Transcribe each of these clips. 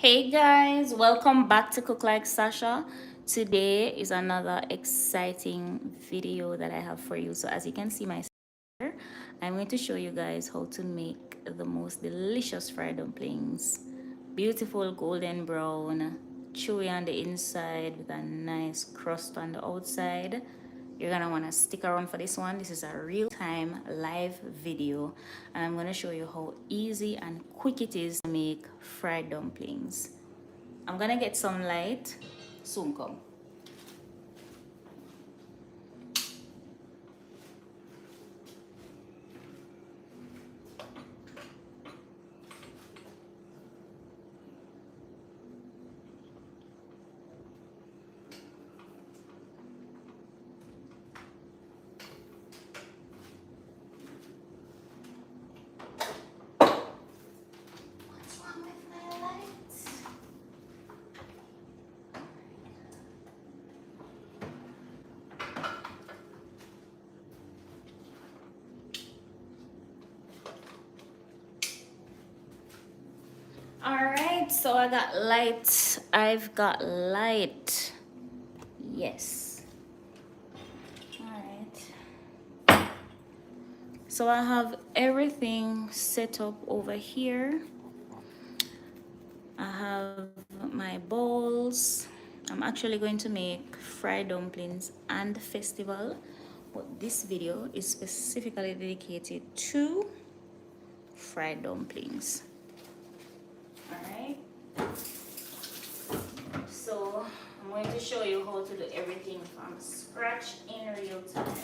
Hey guys, welcome back to Cook Like Sasha. Today is another exciting video that I have for you. So as you can see my here, I'm going to show you guys how to make the most delicious fried dumplings. Beautiful golden brown, chewy on the inside with a nice crust on the outside. You're gonna want to stick around for this one. This is a real-time live video and I'm gonna show you how easy and quick it is to make fried dumplings. I'm gonna get some light. Soon come. What's wrong with my lights? All right, so I got light. I've got light. Yes. All right. So I have everything set up over here. I have my bowls. I'm actually going to make fried dumplings and festival, but this video is specifically dedicated to fried dumplings. All right. So I'm going to show you how to do everything from scratch in real time.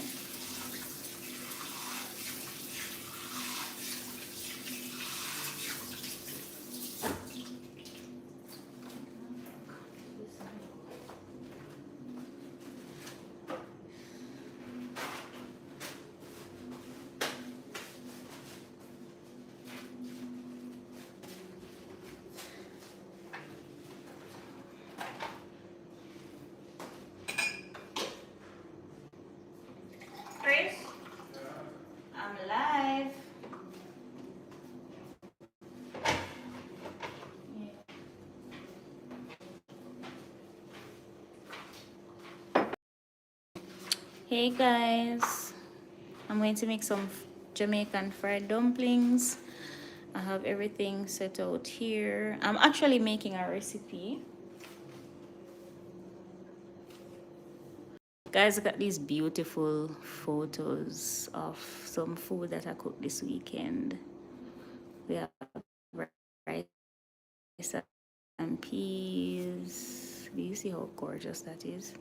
Chris, I'm live. Hey guys, I'm going to make some Jamaican fried dumplings. I have everything set out here. I'm actually making a recipe. Guys, I got these beautiful photos of some food that I cooked this weekend. We have rice and peas. Do you see how gorgeous that is?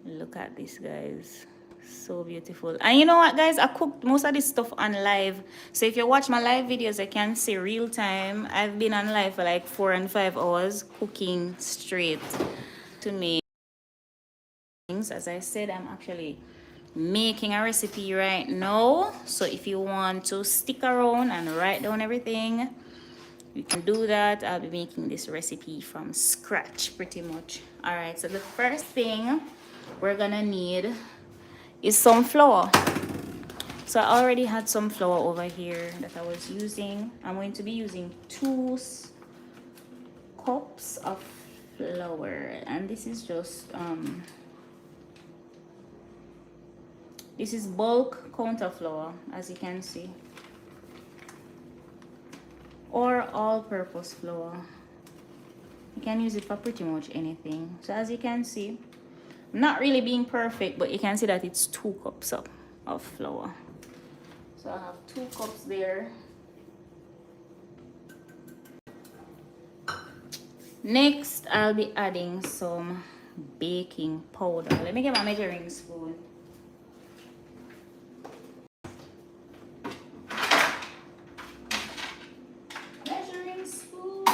Look at this, guys. So beautiful. And you know what, guys? I cooked most of this stuff on live. So if you watch my live videos, I can see real time. I've been on live for like 4 and 5 hours cooking straight to make things. As I said, I'm actually making a recipe right now. So if you want to stick around and write down everything, you can do that. I'll be making this recipe from scratch pretty much. All right, so the first thing we're gonna need is some flour. So I already had some flour over here that I was using. I'm going to be using 2 cups of flour, and this is just this is bulk counter flour, as you can see, or all-purpose flour. You can use it for pretty much anything. So as you can see, I'm not really being perfect, but you can see that it's 2 cups of flour. So I have 2 cups there. Next, I'll be adding some baking powder. Let me get my measuring spoon. Measuring spoon.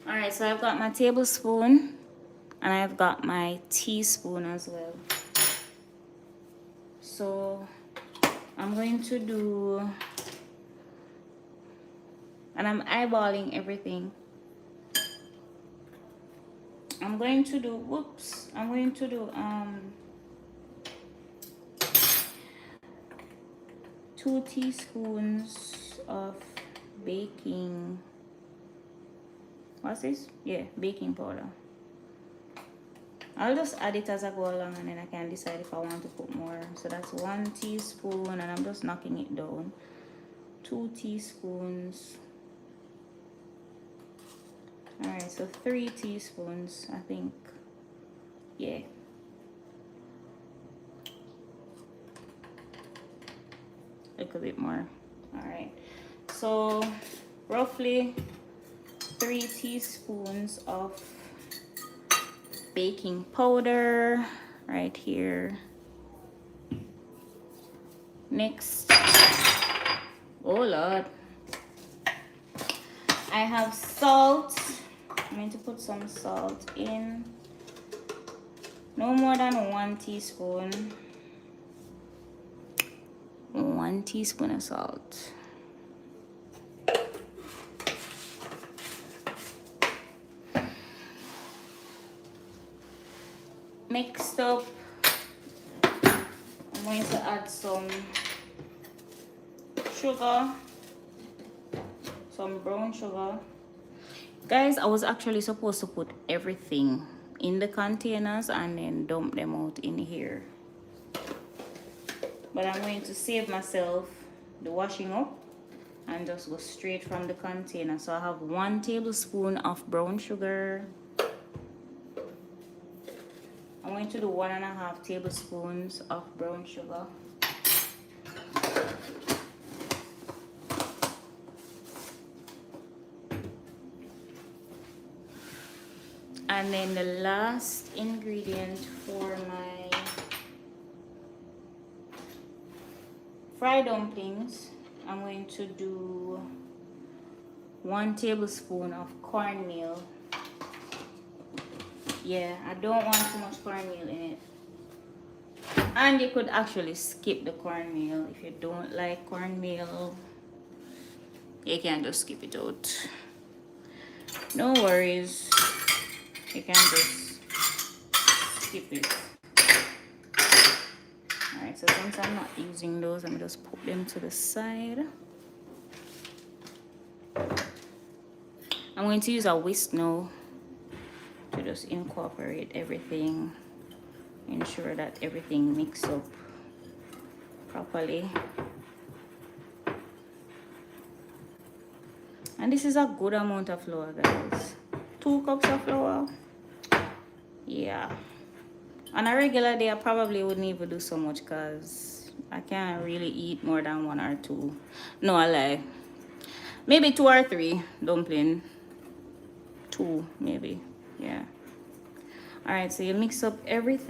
All right, so I've got my tablespoon and I've got my teaspoon as well. So I'm going to do and I'm eyeballing everything. I'm going to do, whoops, I'm going to do 2 teaspoons of baking, what's this? Yeah, baking powder. I'll just add it as I go along, and then I can decide if I want to put more. So that's 1 teaspoon, and I'm just knocking it down. 2 teaspoons. Alright, so 3 teaspoons, I think. Yeah. A little bit more. Alright. So roughly 3 teaspoons of baking powder right here. Next, oh Lord, I have salt. I'm going to put some salt in. No more than 1 teaspoon. 1 teaspoon of salt. Next up, I'm going to add some sugar, some brown sugar. Guys, I was actually supposed to put everything in the containers and then dump them out in here. But I'm going to save myself the washing up and just go straight from the container. So I have 1 tablespoon of brown sugar. I'm going to do 1.5 tablespoons of brown sugar. And then the last ingredient for my fried dumplings, I'm going to do 1 tablespoon of cornmeal. Yeah, I don't want too much cornmeal in it. And you could actually skip the cornmeal if you don't like cornmeal. You can just skip it out. No worries. You can just skip it. Alright, so since I'm not using those, I'm just put them to the side. I'm going to use a whisk now to just incorporate everything, ensure that everything mix up properly. And this is a good amount of flour, guys. 2 cups of flour. Yeah. On a regular day, I probably wouldn't even do so much because I can't really eat more than 1 or 2. No, I lie. Maybe 2 or 3 dumpling. 2 maybe. Yeah. Alright, so you mix up everything.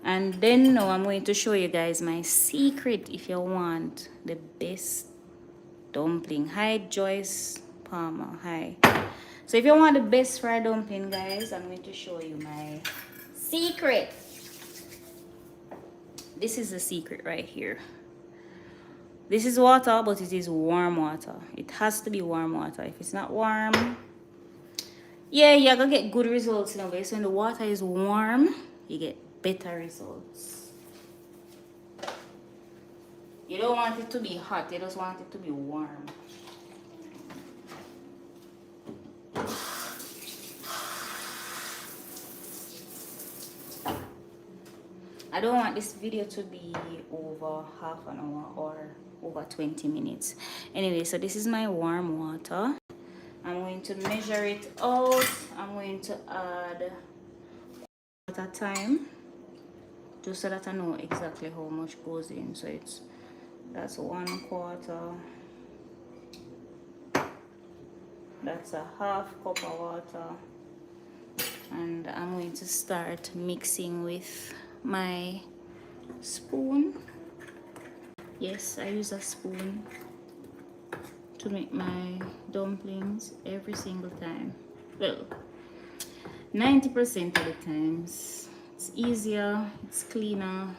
And then now I'm going to show you guys my secret if you want the best dumpling. Hi, Joyce Palmer. Hi. So if you want the best fried dumpling, guys, I'm going to show you my secret. This is the secret right here. This is water, but it is warm water. It has to be warm water. If it's not warm, yeah, you're gonna get good results in a way. So when the water is warm, you get better results. You don't want it to be hot, you just want it to be warm. I don't want this video to be over half an hour or over 20 minutes. Anyway, so this is my warm water. I'm going to measure it out. I'm going to add at a time, just so that I know exactly how much goes in. So that's 1/4. That's a half cup of water. And I'm going to start mixing with my spoon. Yes, I use a spoon to make my dumplings every single time. Well, 90% of the times. It's easier, it's cleaner,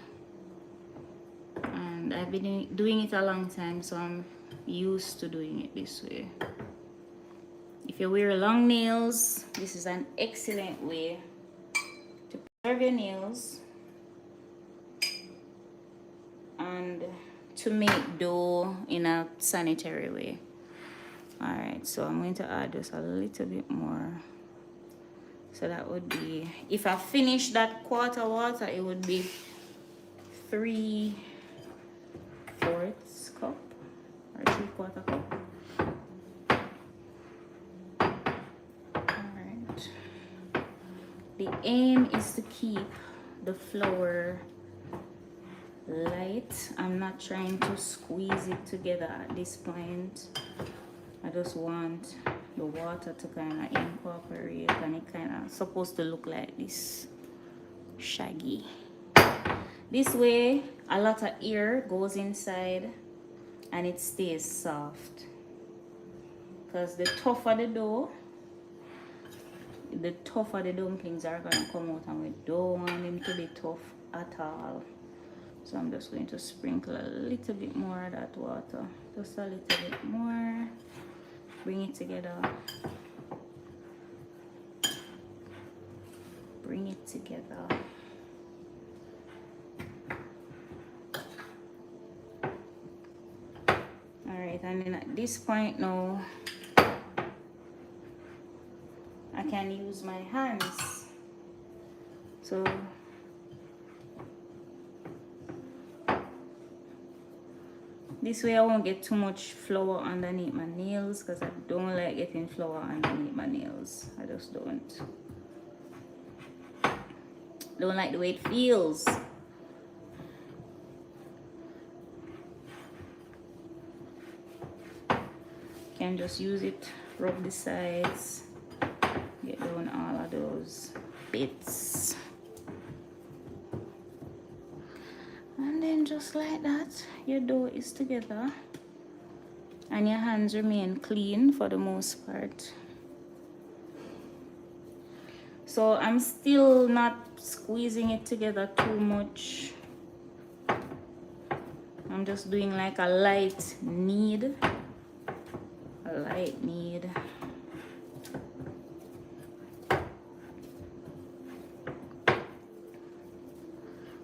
and I've been doing it a long time, so I'm used to doing it this way. If you wear long nails, this is an excellent way to preserve your nails and to make dough in a sanitary way. Alright, so I'm going to add just a little bit more. So that would be, if I finish that quarter water, it would be 3/4 cup or 3/4 cup. Alright. The aim is to keep the flour light. I'm not trying to squeeze it together at this point. I just want the water to kind of incorporate, and it kind of supposed to look like this, shaggy. This way a lot of air goes inside and it stays soft, because the tougher the dough, the tougher the dumplings are gonna come out, and we don't want them to be tough at all. So I'm just going to sprinkle a little bit more of that water, just a little bit more. Bring it together. Bring it together. Alright, and then at this point now, I can use my hands. So this way I won't get too much flour underneath my nails, because I don't like getting flour underneath my nails. I just don't like the way it feels. Can just use it, rub the sides, get down all of those bits. And then just like that, your dough is together and your hands remain clean for the most part. So I'm still not squeezing it together too much. I'm just doing like a light knead. A light knead.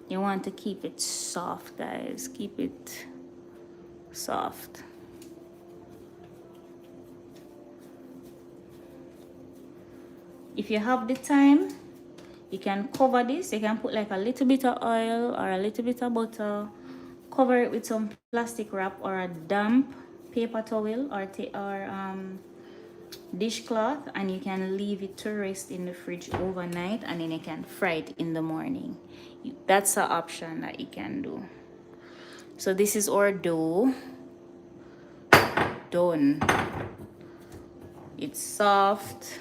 You want to keep it soft, guys. Keep it soft. If you have the time, you can cover this. You can put like a little bit of oil or a little bit of butter. Cover it with some plastic wrap or a damp paper towel or dishcloth, and you can leave it to rest in the fridge overnight, and then you can fry it in the morning. That's an option that you can do. So this is our dough done. It's soft.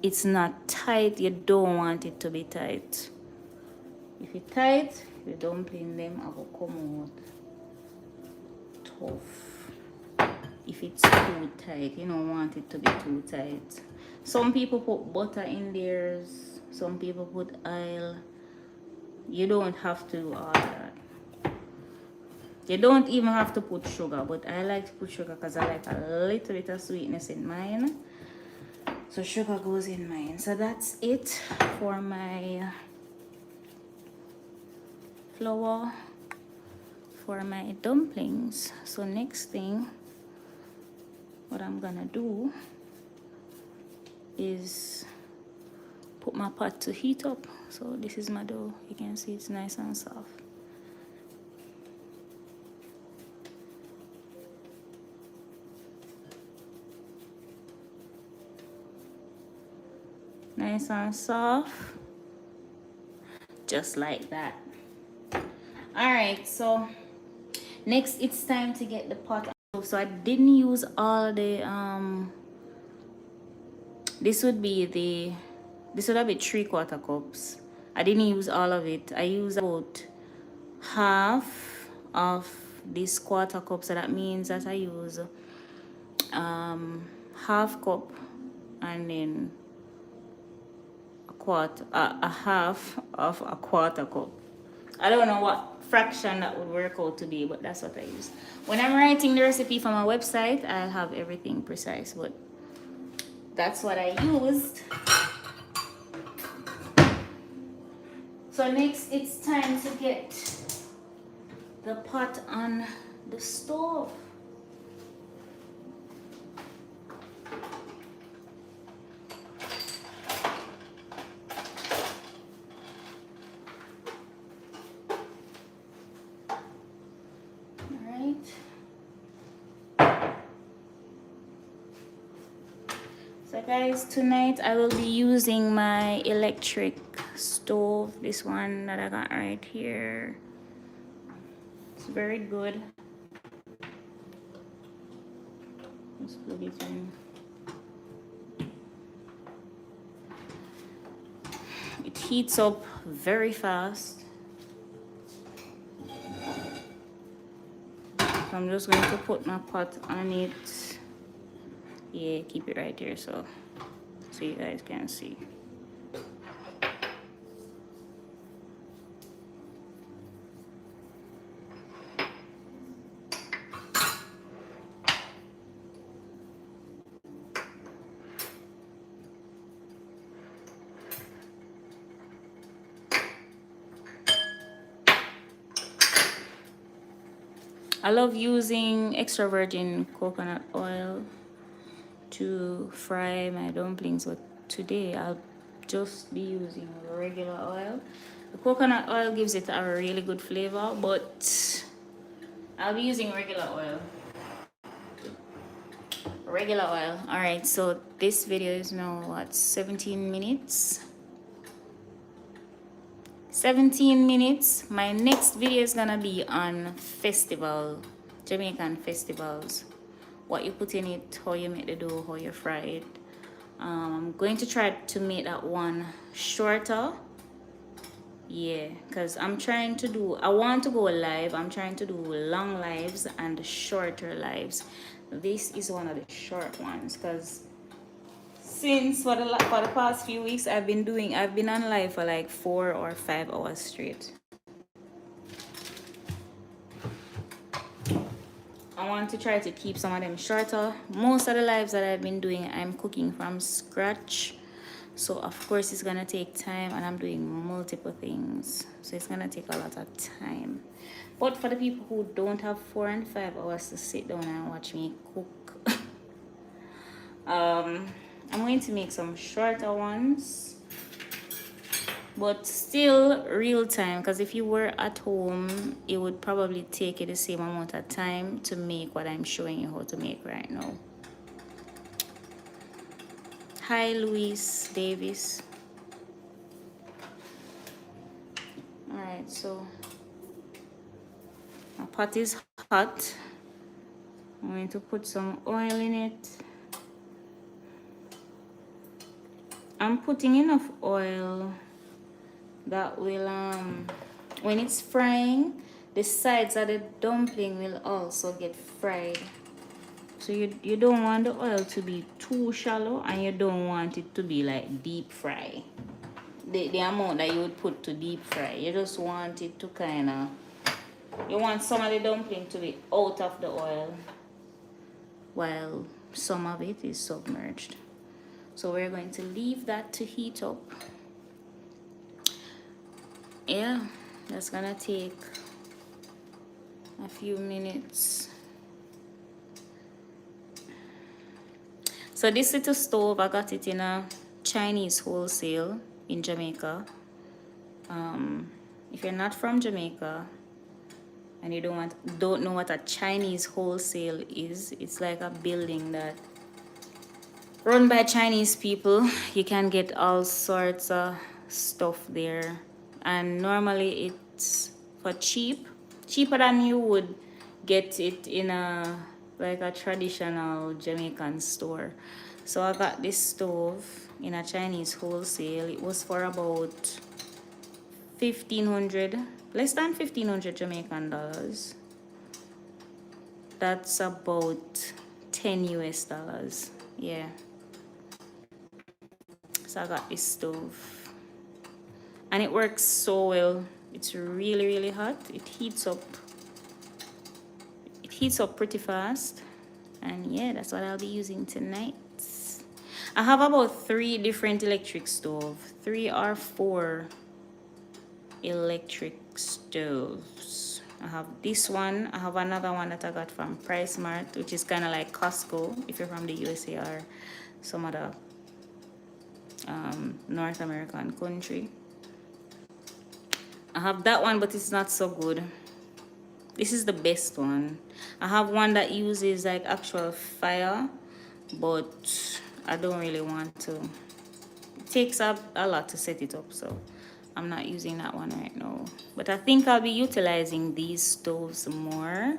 It's not tight. You don't want it to be tight. If it's tight, the dumpling them will come out tough. If it's too tight, you don't want it to be too tight. Some people put butter in theirs, some people put oil. You don't have to do all that. You don't even have to put sugar, but I like to put sugar because I like a little bit of sweetness in mine. So sugar goes in mine. So that's it for my flour for my dumplings. So next thing, what I'm gonna do is put my pot to heat up. So this is my dough. You can see it's nice and soft. Nice and soft, just like that. All right, so next it's time to get the pot. So I didn't use all the this would have been 3/4 cups. I didn't use all of it. I used about half of this 1/4 cup, so that means that I use half cup and then a half of a 1/4 cup. I don't know what fraction that would work out today, but that's what I use. When I'm writing the recipe for my website, I'll have everything precise, but that's what I used. So next it's time to get the pot on the stove. So guys, tonight I will be using my electric stove, this one that I got right here. It's very good. Let's plug it in. It heats up very fast. So I'm just going to put my pot on it. Yeah, keep it right here so you guys can see. I love using extra virgin coconut oil to fry my dumplings, but today I'll just be using regular oil. The coconut oil gives it a really good flavor, but I'll be using regular oil. Regular oil. All right, so this video is now what, 17 minutes. 17 minutes. My next video is gonna be on Jamaican festivals. What you put in it, how you make the dough, how you fry it. I'm going to try to make that one shorter. Yeah, because I want to go live. I'm trying to do long lives and shorter lives. This is one of the short ones because since for the past few weeks I've been on live for like 4 or 5 hours straight. I want to try to keep some of them shorter. Most of the lives that I've been doing, I'm cooking from scratch. So of course it's gonna take time and I'm doing multiple things. So it's gonna take a lot of time. But for the people who don't have 4 and 5 hours to sit down and watch me cook, I'm going to make some shorter ones. But still real time, because if you were at home, it would probably take you the same amount of time to make what I'm showing you how to make right now. Hi, Luis Davis. All right, so my pot is hot. I'm going to put some oil in it. I'm putting enough oil that will, when it's frying, the sides of the dumpling will also get fried. So you don't want the oil to be too shallow and you don't want it to be like deep fry. The amount that you would put to deep fry. You just want it to kind of, you want some of the dumpling to be out of the oil while some of it is submerged. So we're going to leave that to heat up. Yeah, that's gonna take a few minutes. So this little stove, I got it in a Chinese wholesale in Jamaica. If you're not from Jamaica and you don't know what a Chinese wholesale is, it's like a building that run by Chinese people. You can get all sorts of stuff there, and normally it's for cheaper than you would get it in a traditional Jamaican store. So I got this stove in a Chinese wholesale. It was for about 1,500, less than 1,500 Jamaican dollars. That's about 10 US dollars. Yeah. So I got this stove and it works so well. It's really, really hot. It heats up. It heats up pretty fast. And yeah, that's what I'll be using tonight. I have about 3 different electric stoves. 3 or 4 electric stoves. I have this one. I have another one that I got from Price Mart, which is kind of like Costco if you're from the USA or some other North American country. I have that one, but it's not so good. This is the best one. I have one that uses like actual fire, but I don't really want to. It takes up a lot to set it up, so I'm not using that one right now. But I think I'll be utilizing these stoves more.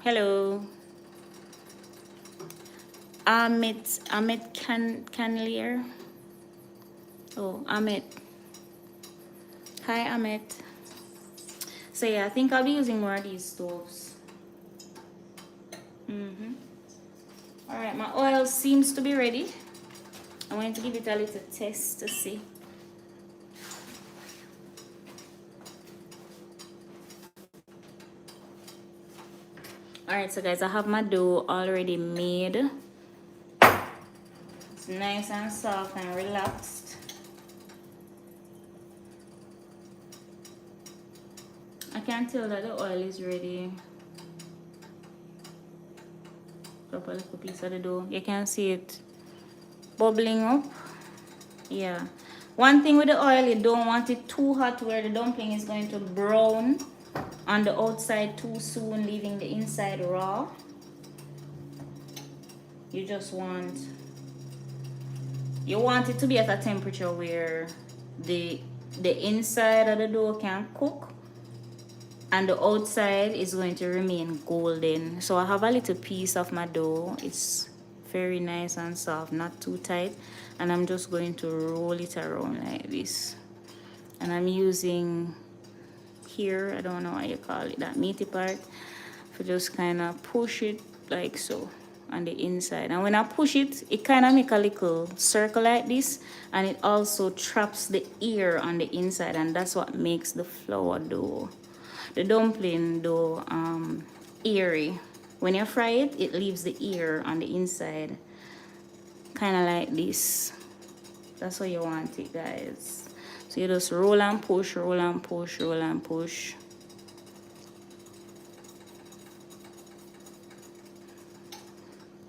Hello. Amit Canlier. Oh, Amit. Hi, Amit. So yeah, I think I'll be using more of these stoves. All right, my oil seems to be ready. I'm going to give it a little test to see. All right, so guys, I have my dough already made. It's nice and soft and relaxed. I can tell that the oil is ready. Drop a little piece of the dough. You can see it bubbling up. Yeah. One thing with the oil, you don't want it too hot where the dumpling is going to brown on the outside too soon, leaving the inside raw. You just want it to be at a temperature where the inside of the dough can cook and the outside is going to remain golden. So I have a little piece of my dough. It's very nice and soft, not too tight, and I'm just going to roll it around like this. And I'm using here, I don't know how you call it, that meaty part, to just kind of push it like so on the inside. And when I push it, it kind of make a little circle like this, and it also traps the air on the inside, and that's what makes the flour dough, the dumpling dough, airy. When you fry it, it leaves the air on the inside, kind of like this. That's how you want it, guys. So you just roll and push, roll and push, roll and push.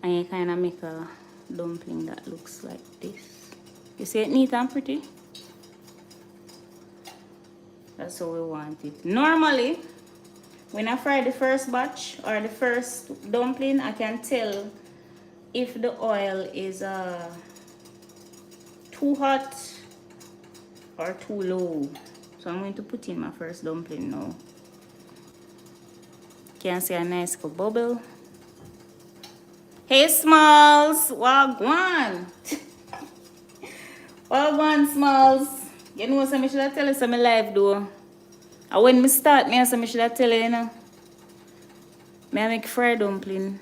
And you kind of make a dumpling that looks like this. You see it neat and pretty? That's how we want it. Normally, when I fry the first batch or the first dumpling, I can tell if the oil is too hot or too low. So I'm going to put in my first dumpling now. Can see a nice little bubble. Hey Smalls, wagwan. Wagwan Smalls. You know what I should tell you some live though. And when me start, I should tell you, you know. I make fried dumpling.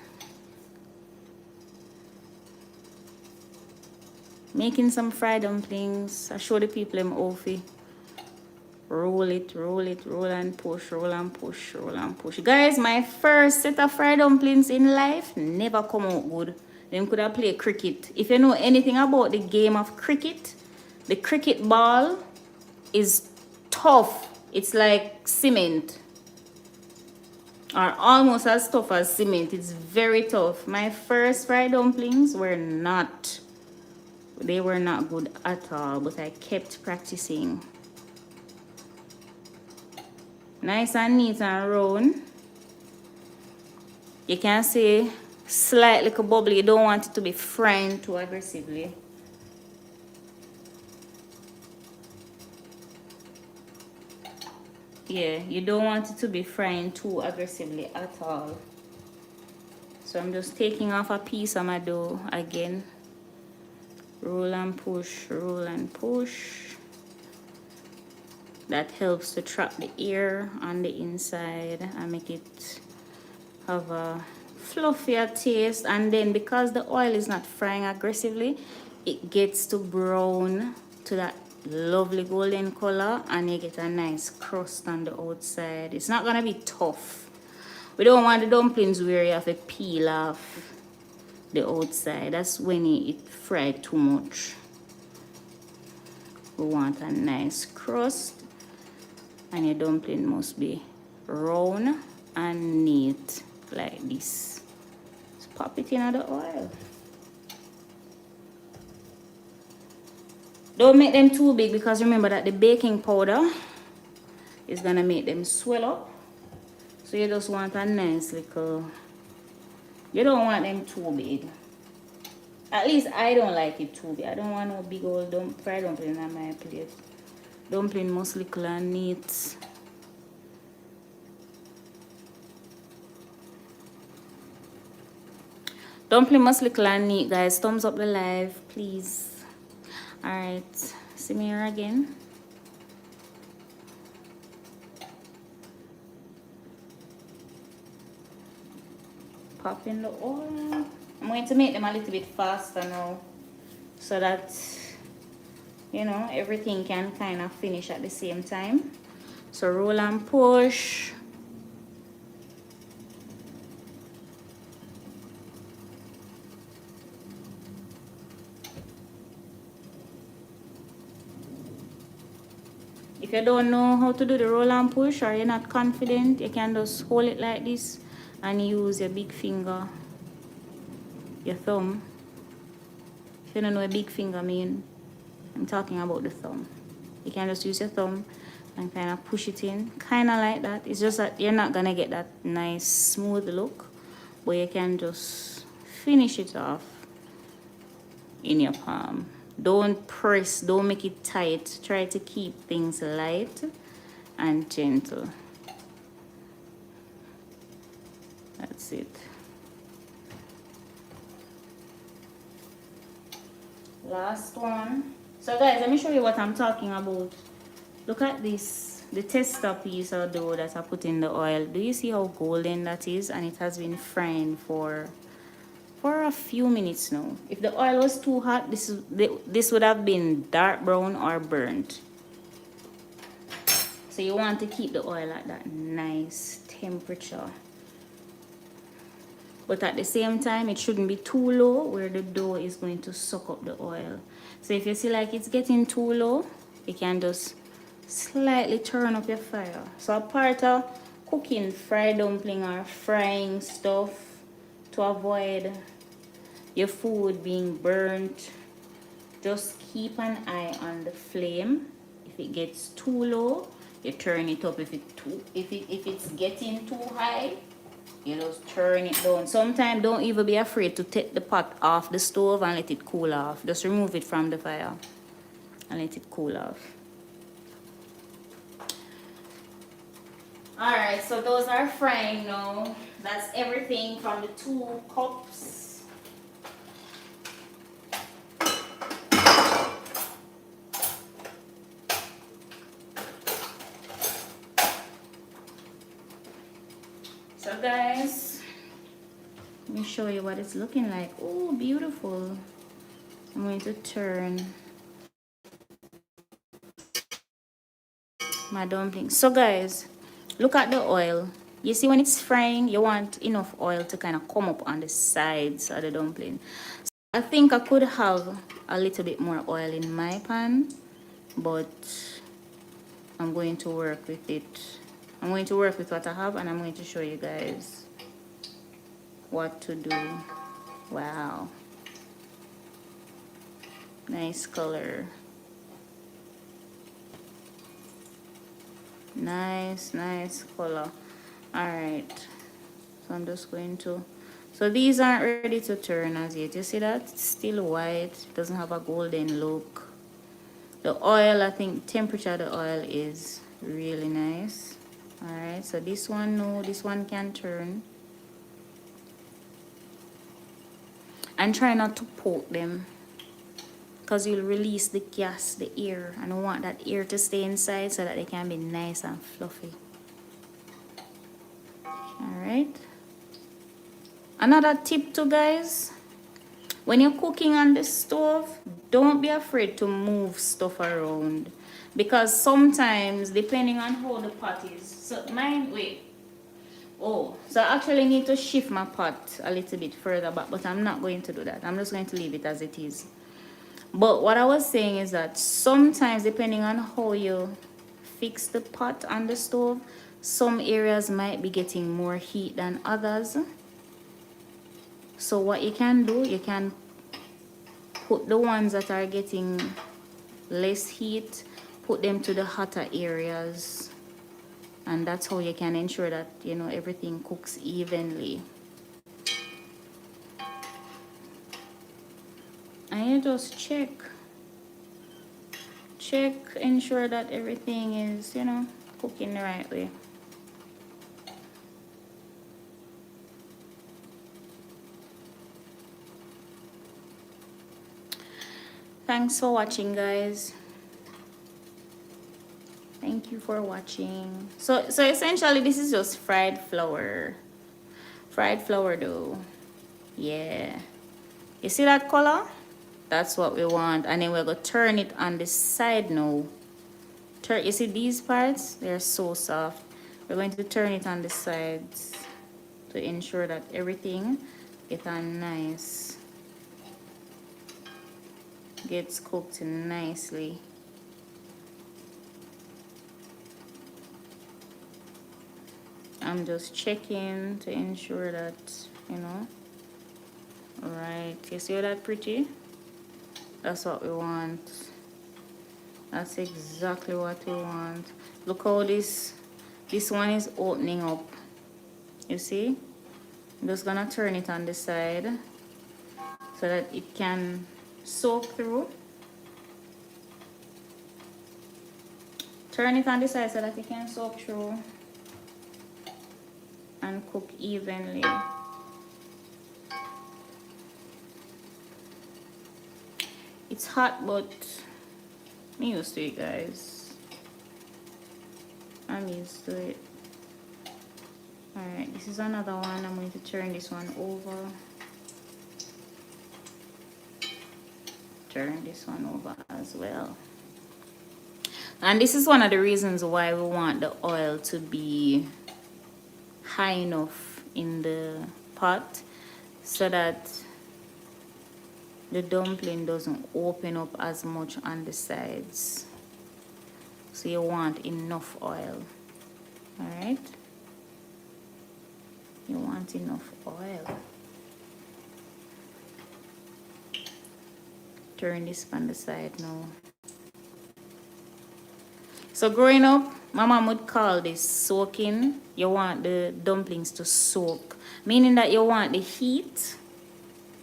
Making some fried dumplings. I show the people them off. Roll it, roll it, roll and push, roll and push, roll and push. Guys, my first set of fried dumplings in life never come out good. Them could have played cricket. If you know anything about the game of cricket, the cricket ball is tough. It's like cement. Or almost as tough as cement. It's very tough. My first fried dumplings were not. They were not good at all, but I kept practicing. Nice and neat and round. You can see slightly bubbly. You don't want it to be frying too aggressively. Yeah, you don't want it to be frying too aggressively at all. So I'm just taking off a piece of my dough again. Roll and push, roll and push. That helps to trap the air on the inside and make it have a fluffier taste. And then because the oil is not frying aggressively, it gets to brown to that lovely golden color, and you get a nice crust on the outside. It's not gonna be tough. We don't want the dumplings where you have to peel off the outside. That's when it fried too much. We want a nice crust, and your dumpling must be round and neat like this. Just pop it in the oil. Don't make them too big, because remember that the baking powder is gonna make them swell up. So you just want a nice little, you don't want them too big. At least I don't like it too big. I don't want no big old fried dumpling on my plate. Dumpling must look and neat. Dumpling must look and neat, guys. Thumbs up the live, please. Alright, see me here again. Pop in the oil. I'm going to make them a little bit faster now, so that, you know, everything can kind of finish at the same time. So roll and push. If you don't know how to do the roll and push, or you're not confident, you can just hold it like this and use your big finger, your thumb. If you don't know what big finger mean, I'm talking about the thumb. You can just use your thumb and kind of push it in, kind of like that. It's just that you're not gonna get that nice smooth look, but you can just finish it off in your palm. Don't press, don't make it tight. Try to keep things light and gentle. That's it. Last one. So guys, let me show you what I'm talking about. Look at this, the tester piece of dough that I put in the oil. Do you see how golden that is? And it has been frying for a few minutes now. If the oil was too hot, this would have been dark brown or burnt. So you want to keep the oil at that nice temperature. But at the same time, it shouldn't be too low where the dough is going to suck up the oil. So if you see like it's getting too low, you can just slightly turn up your fire. So a part of cooking fried dumpling or frying stuff, to avoid your food being burnt, just keep an eye on the flame. If it gets too low, you turn it up. If it's getting too high, you just turn it down. Sometimes don't even be afraid to take the pot off the stove and let it cool off. Just remove it from the fire and let it cool off. Alright, so those are frying now. That's everything from the 2 cups. So guys, let me show you what it's looking like. Oh, beautiful. I'm going to turn my dumpling. So guys, look at the oil. You see when it's frying, you want enough oil to kind of come up on the sides of the dumpling. So I think I could have a little bit more oil in my pan, but I'm going to work with it. I'm going to work with what I have, and I'm going to show you guys what to do. Wow. Nice color. Nice color. Alright. So I'm just going to... So these aren't ready to turn as yet. You see that? It's still white. It doesn't have a golden look. The oil, I think temperature of the oil is really nice. Alright, so this one, no, this one can turn. And try not to poke them, because you'll release the gas, the air. I don't want that air to stay inside, so that they can be nice and fluffy. Alright. Another tip too, guys. When you're cooking on the stove, don't be afraid to move stuff around, because sometimes depending on how the pot is. So mine, wait. Oh, so I actually need to shift my pot a little bit further back, but I'm not going to do that. I'm just going to leave it as it is. But what I was saying is that sometimes depending on how you fix the pot on the stove, some areas might be getting more heat than others. So what you can do, you can put the ones that are getting less heat, put them to the hotter areas, and that's how you can ensure that, you know, everything cooks evenly. And you just check, ensure that everything is, you know, cooking the right way. Thanks for watching, guys. Thank you for watching. So essentially this is just fried flour. Fried flour dough. Yeah. You see that color? That's what we want. And then we're going to turn it on the side now. You see these parts? They're so soft. We're going to turn it on the sides to ensure that everything gets cooked nicely. I'm just checking to ensure that, you know, right. You see that pretty? That's what we want. That's exactly what we want. Look how this one is opening up. You see? I'm just gonna turn it on the side so that it can soak through. Turn it on the side so that it can soak through and cook evenly. It's hot, but I'm used to it, guys. I'm used to it. Alright, this is another one. I'm going to turn this one over. Turn this one over as well. And this is one of the reasons why we want the oil to be high enough in the pot so that the dumpling doesn't open up as much on the sides. So you want enough oil. Alright? You want enough oil. Turn this on the side now. So growing up, my mom would call this soaking. You want the dumplings to soak, meaning that you want the heat.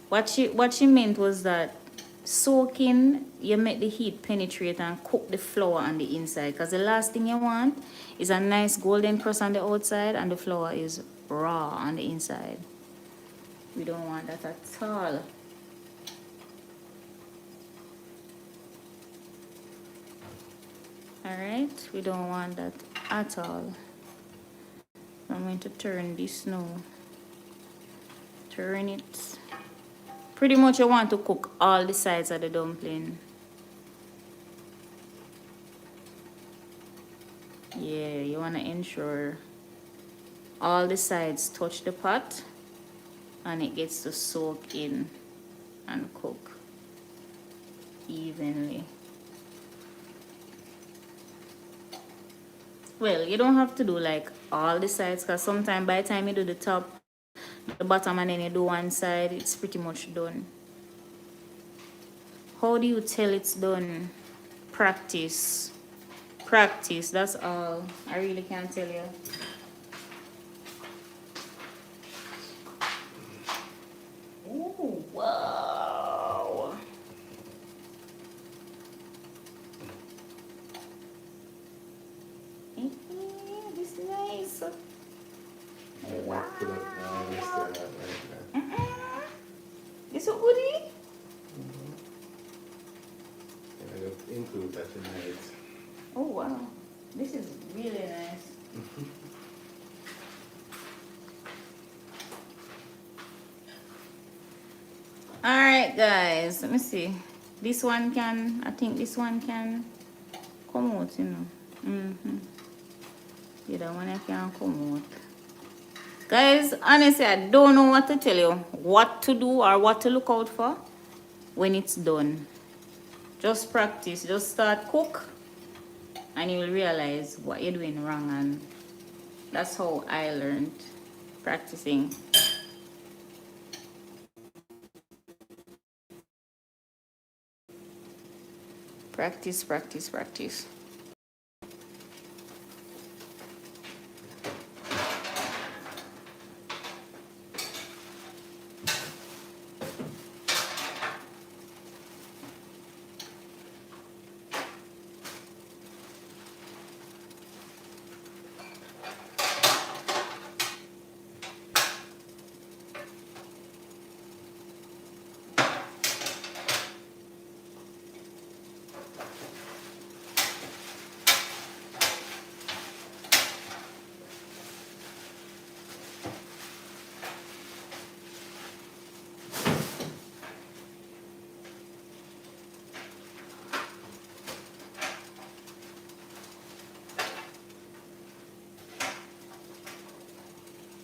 What she meant was that soaking, you make the heat penetrate and cook the flour on the inside, because the last thing you want is a nice golden crust on the outside and the flour is raw on the inside. We don't want that at all. Alright, we don't want that at all. I'm going to turn this now. Turn it. Pretty much you want to cook all the sides of the dumpling. Yeah, you want to ensure all the sides touch the pot and it gets to soak in and cook evenly. Well, you don't have to do like all the sides, because sometimes by the time you do the top, the bottom, and then you do one side, it's pretty much done. How do you tell it's done? Practice. Practice, that's all. I really can't tell you. Ooh, wow. This is nice. Wow. This so goodie? I just include that tonight. Oh wow. This is really nice. Alright guys, let me see. This one can, I think this one can come out, you know. Yeah, that one I can come out. Guys, honestly, I don't know what to tell you. What to do or what to look out for when it's done. Just practice. Just start cook and you will realize what you're doing wrong, and that's how I learned, practicing. Practice, practice, practice.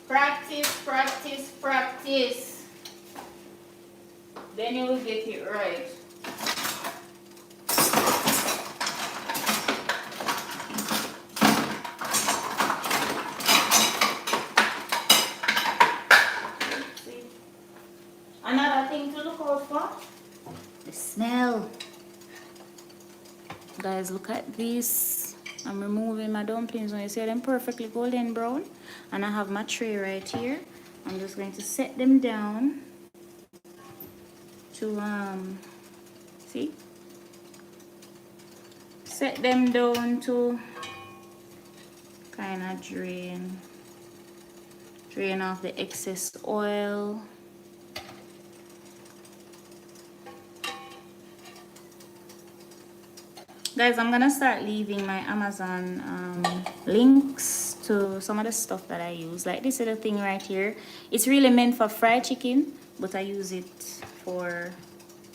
Practice, practice, practice. Then you will get it right. Another thing to look out for, the smell. Guys, look at this. I'm removing my dumplings. When you see them perfectly golden brown, and I have my tray right here. I'm just going to set them down to see, set them down to kind of drain off the excess oil. Guys, I'm gonna start leaving my Amazon links to some of the stuff that I use. Like this little thing right here. It's really meant for fried chicken, but I use it for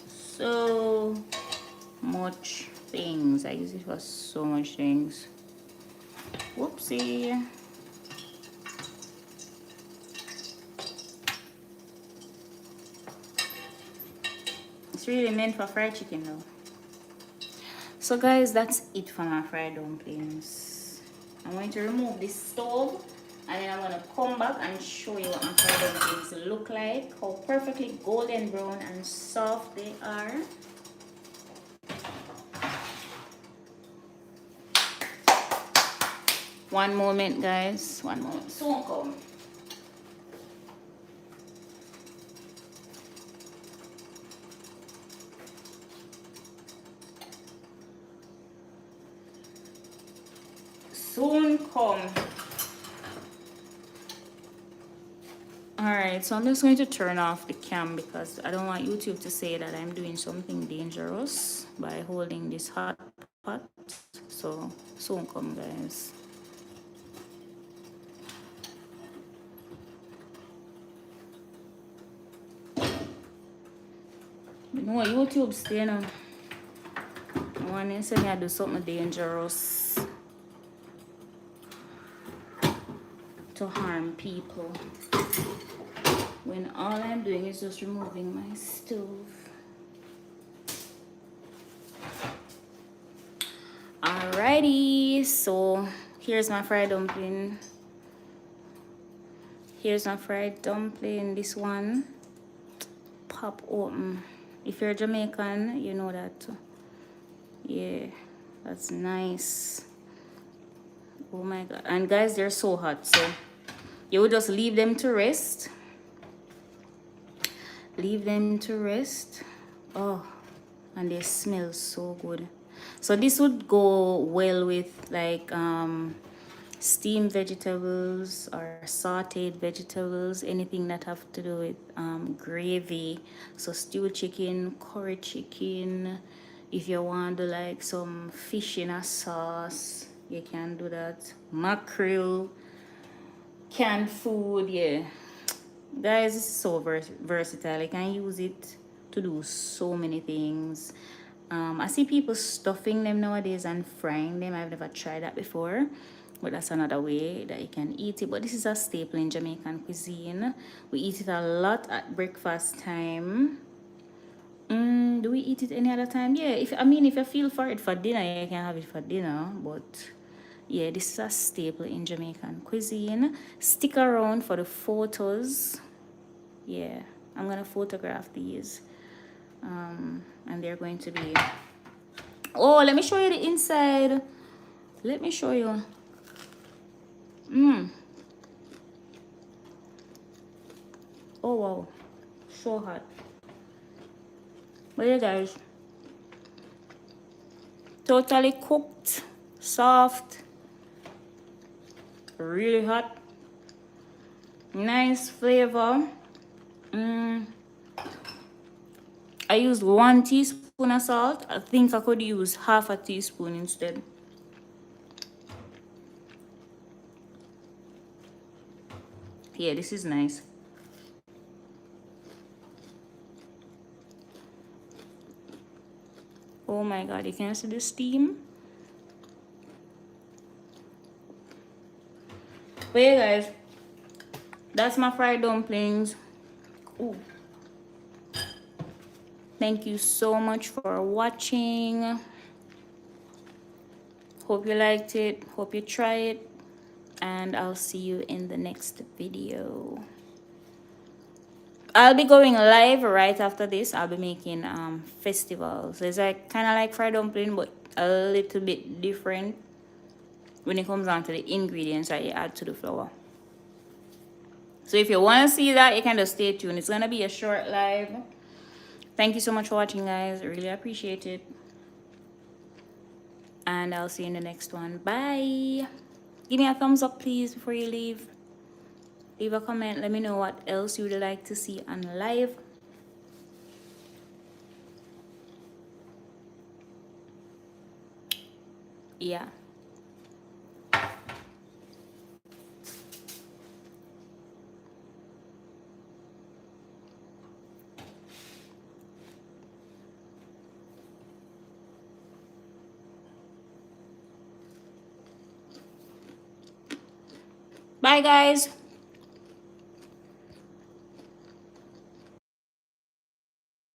so much things. I use it for so much things. Whoopsie. It's really meant for fried chicken though. So guys, that's it for my fried dumplings. I'm going to remove this stove and then I'm going to come back and show you what my fried dumplings look like, how perfectly golden brown and soft they are. One moment guys, one moment, soon come. Soon come. Alright, so I'm just going to turn off the cam because I don't want YouTube to say that I'm doing something dangerous by holding this hot pot. So soon come guys. You know what YouTube say now? I want to say I do something dangerous to harm people when all I'm doing is just removing my stove. Alrighty, so here's my fried dumpling. Here's my fried dumpling. This one pop open. If you're Jamaican, you know that. Yeah, that's nice. Oh my god. And guys, they're so hot, so you would just leave them to rest. Leave them to rest. Oh, and they smell so good. So this would go well with like steamed vegetables or sauteed vegetables, anything that have to do with gravy. So stewed chicken, curry chicken. If you want to like some fish in a sauce, you can do that. Mackerel, canned food, yeah. Guys, it's so versatile. You can use it to do so many things. I see people stuffing them nowadays and frying them. I've never tried that before, but that's another way that you can eat it. But this is a staple in Jamaican cuisine. We eat it a lot at breakfast time. Do we eat it any other time? Yeah, if you feel for it for dinner, you can have it for dinner. But yeah, this is a staple in Jamaican cuisine. Stick around for the photos. Yeah, I'm gonna photograph these. And they're going to be. Oh, let me show you the inside. Let me show you. Oh wow, so hot. But yeah, guys, totally cooked, soft, really hot, nice flavor. I used 1 teaspoon of salt. I think I could use half a teaspoon instead. Yeah, this is nice. Oh my god, you can see the steam. But yeah, guys, that's my fried dumplings. Ooh. Thank you so much for watching. Hope you liked it. Hope you try it. And I'll see you in the next video. I'll be going live right after this. I'll be making festivals. It's like kind of like fried dumpling, but a little bit different when it comes down to the ingredients that you add to the flour. So if you want to see that, you can just stay tuned. It's gonna be a short live. Thank you so much for watching, guys. I really appreciate it. And I'll see you in the next one. Bye. Give me a thumbs up, please, before you leave. Leave a comment. Let me know what else you would like to see on live. Yeah. Bye, guys.